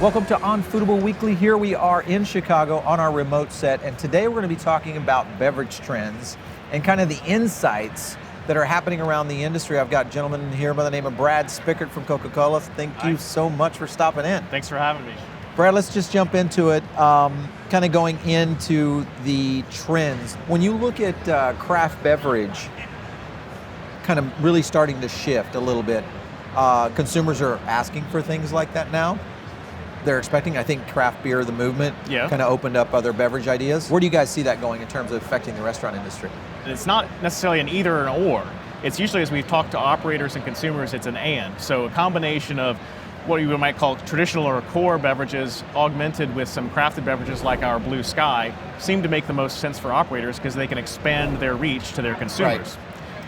Welcome to On Foodable Weekly. Here we are in Chicago on our remote set, and today we're going to be talking about beverage trends and kind of the insights that are happening around the industry. I've got a gentleman here by the name of Brad Spickert from Coca-Cola. Thank you so much for stopping in. Thanks for having me. Brad, let's just jump into it, kind of going into the trends. When you look at craft beverage kind of really starting to shift a little bit, consumers are asking for things like that now. They're expecting, I think, craft beer, the movement, kind of opened up other beverage ideas. Where do you guys see that going in terms of affecting the restaurant industry? It's not necessarily an either or an or. It's usually, as we've talked to operators and consumers, it's an and. So a combination of what you might call traditional or core beverages augmented with some crafted beverages like our Blue Sky seem to make the most sense for operators because they can expand their reach to their consumers. Right.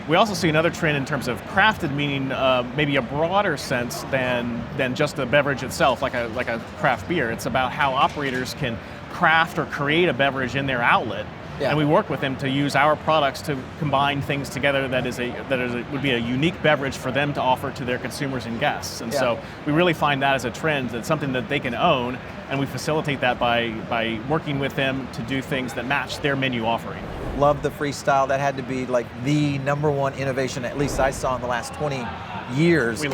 We also see another trend in terms of crafted, meaning maybe a broader sense than just the beverage itself, like a craft beer. It's about how operators can craft or create a beverage in their outlet, and we work with them to use our products to combine things together that would be a unique beverage for them to offer to their consumers and guests. And so we really find that as a trend, that's something that they can own, and we facilitate that by working with them to do things that match their menu offering. Love the Freestyle. That had to be like the #1 innovation, at least I saw in the last 20 years in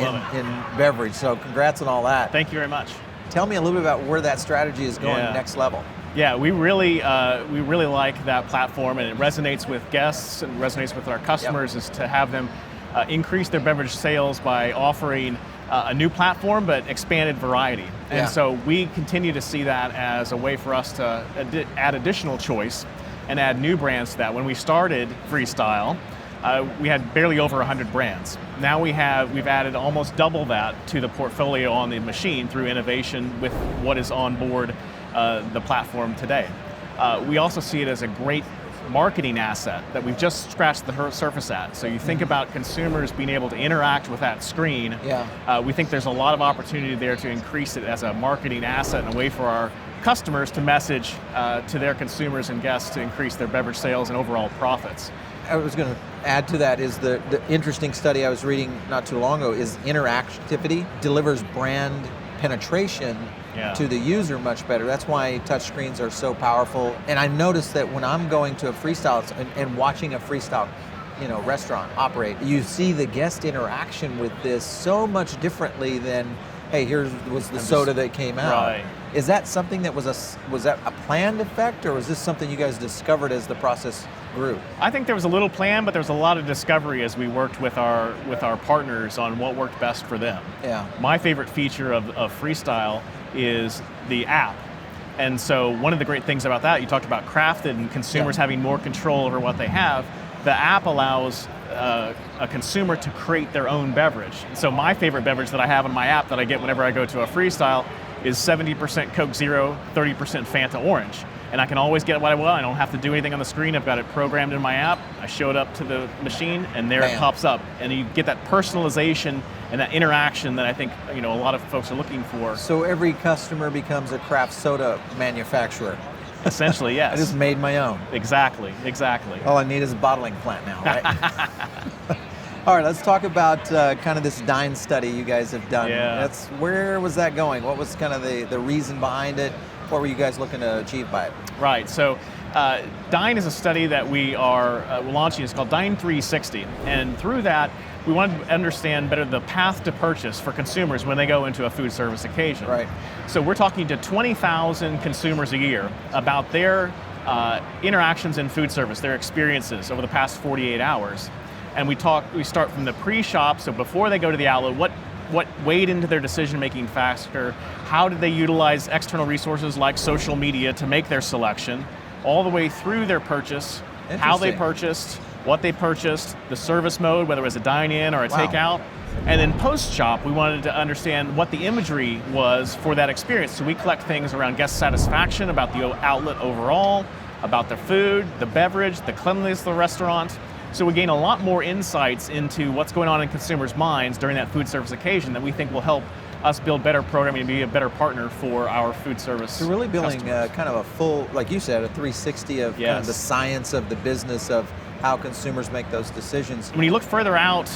beverage. So congrats on all that. Thank you very much. Tell me a little bit about where that strategy is going next level. Yeah, we really like that platform, and it resonates with guests and resonates with our customers, is to have them increase their beverage sales by offering a new platform, but expanded variety. And so we continue to see that as a way for us to add additional choice and add new brands to that. When we started Freestyle, we had barely over 100 brands. Now we've added almost double that to the portfolio on the machine through innovation with what is on board the platform today. We also see it as a great marketing asset that we've just scratched the surface at. So you think about consumers being able to interact with that screen. We think there's a lot of opportunity there to increase it as a marketing asset and a way for our customers to message to their consumers and guests to increase their beverage sales and overall profits. I was going to add to that is the interesting study I was reading not too long ago is interactivity delivers brand penetration to the user much better. That's why touchscreens are so powerful. And I noticed that when I'm going to a Freestyle and watching a Freestyle restaurant operate, you see the guest interaction with this so much differently than, hey, here was the soda that came out. Right. Is that something that was that a planned effect, or was this something you guys discovered as the process grew? I think there was a little plan, but there was a lot of discovery as we worked with our partners on what worked best for them. My favorite feature of Freestyle is the app. And so one of the great things about that, you talked about crafted and consumers having more control over what they have. The app allows a consumer to create their own beverage. So my favorite beverage that I have in my app that I get whenever I go to a Freestyle is 70% Coke Zero, 30% Fanta Orange. And I can always get what I want. I don't have to do anything on the screen. I've got it programmed in my app. I show it up to the machine, and there it pops up. And you get that personalization and that interaction that I think a lot of folks are looking for. So every customer becomes a craft soda manufacturer. Essentially, yes. I just made my own. Exactly. All I need is a bottling plant now, right? All right, let's talk about kind of this Dine study you guys have done. Where was that going? What was kind of the reason behind it? What were you guys looking to achieve by it? Right, so Dine is a study that we are launching. It's called Dine 360. And through that, we wanted to understand better the path to purchase for consumers when they go into a food service occasion. Right. So we're talking to 20,000 consumers a year about their interactions in food service, their experiences over the past 48 hours. And we start from the pre-shop, so before they go to the outlet, what weighed into their decision-making factor, how did they utilize external resources like social media to make their selection, all the way through their purchase, how they purchased, what they purchased, the service mode, whether it was a dine-in or a takeout. And then post-shop, we wanted to understand what the imagery was for that experience. So we collect things around guest satisfaction, about the outlet overall, about the food, the beverage, the cleanliness of the restaurant. So we gain a lot more insights into what's going on in consumers' minds during that food service occasion that we think will help us build better programming and be a better partner for our food service. So really building kind of a full, like you said, a 360 of kind of the science of the business of how consumers make those decisions. When you look further out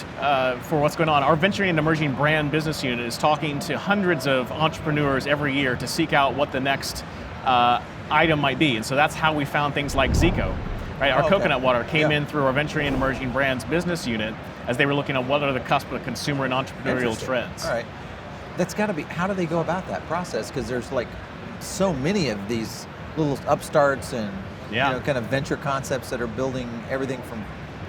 for what's going on, our Venturing and Emerging Brand business unit is talking to hundreds of entrepreneurs every year to seek out what the next item might be. And so that's how we found things like Zico. Right? Our coconut water came in through our Venturing and Emerging Brands business unit as they were looking at what are the cusp of consumer and entrepreneurial trends. All right. That's got to be, how do they go about that process? Because there's like so many of these little upstarts and kind of venture concepts that are building everything from,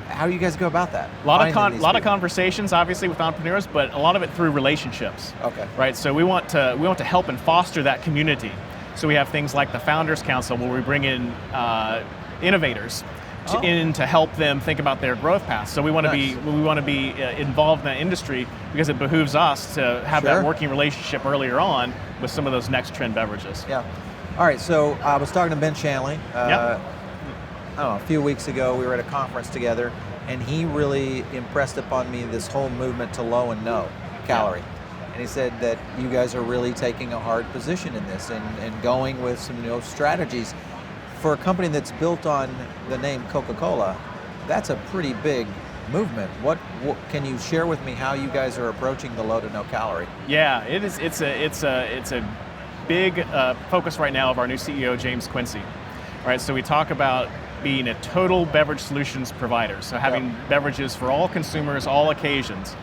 how do you guys go about that? A lot of conversations, obviously, with entrepreneurs, but a lot of it through relationships. Okay. Right. So we want to help and foster that community. So we have things like the Founders Council, where we bring in innovators in to help them think about their growth path. So we want to be involved in that industry because it behooves us to have that working relationship earlier on with some of those next trend beverages. Yeah. All right. So I was talking to Ben Shanley. I don't know, a few weeks ago. We were at a conference together, and he really impressed upon me this whole movement to low and no calorie. And he said that you guys are really taking a hard position in this and going with some new strategies. For a company that's built on the name Coca-Cola, that's a pretty big movement. What can you share with me how you guys are approaching the low to no calorie? Yeah, it is. It's a big focus right now of our new CEO, James Quincy. All right, so we talk about being a total beverage solutions provider, so having beverages for all consumers, all occasions.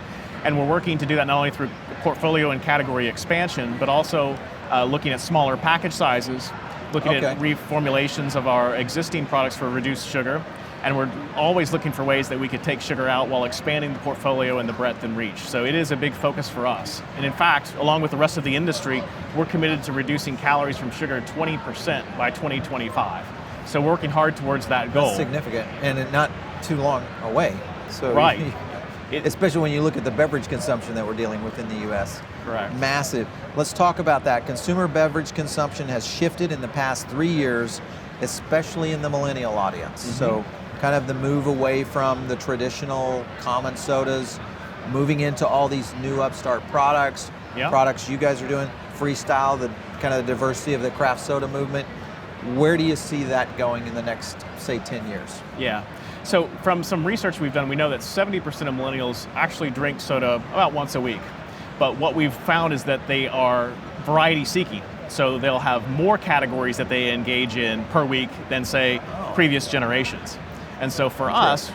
And we're working to do that not only through portfolio and category expansion, but also looking at smaller package sizes, looking at reformulations of our existing products for reduced sugar, and we're always looking for ways that we could take sugar out while expanding the portfolio and the breadth and reach. So it is a big focus for us. And in fact, along with the rest of the industry, we're committed to reducing calories from sugar 20% by 2025. So we're working hard towards that goal. That's significant, and not too long away. So right. Especially when you look at the beverage consumption that we're dealing with in the U.S. Correct. Massive. Let's talk about that. Consumer beverage consumption has shifted in the past 3 years, especially in the millennial audience. So kind of the move away from the traditional common sodas, moving into all these new upstart products, products you guys are doing, Freestyle, the kind of the diversity of the craft soda movement. Where do you see that going in the next, say, 10 years? Yeah. So from some research we've done, we know that 70% of millennials actually drink soda about once a week. But what we've found is that they are variety seeking. So they'll have more categories that they engage in per week than, say, previous generations. And so for us,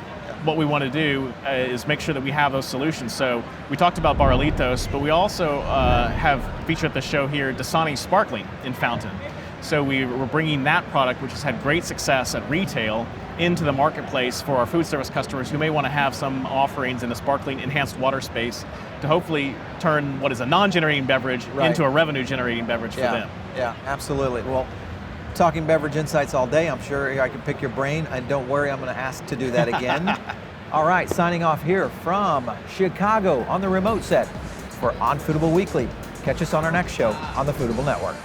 what we want to do is make sure that we have those solutions. So we talked about Barrolitos, but we also have featured at the show here Dasani Sparkling in Fountain. So we're bringing that product, which has had great success at retail, into the marketplace for our food service customers who may want to have some offerings in the sparkling enhanced water space to hopefully turn what is a non-generating beverage into a revenue-generating beverage for them. Yeah, absolutely. Well, talking beverage insights all day, I'm sure I can pick your brain, and don't worry, I'm going to ask to do that again. All right, signing off here from Chicago on the remote set for On Foodable Weekly. Catch us on our next show on the Foodable Network.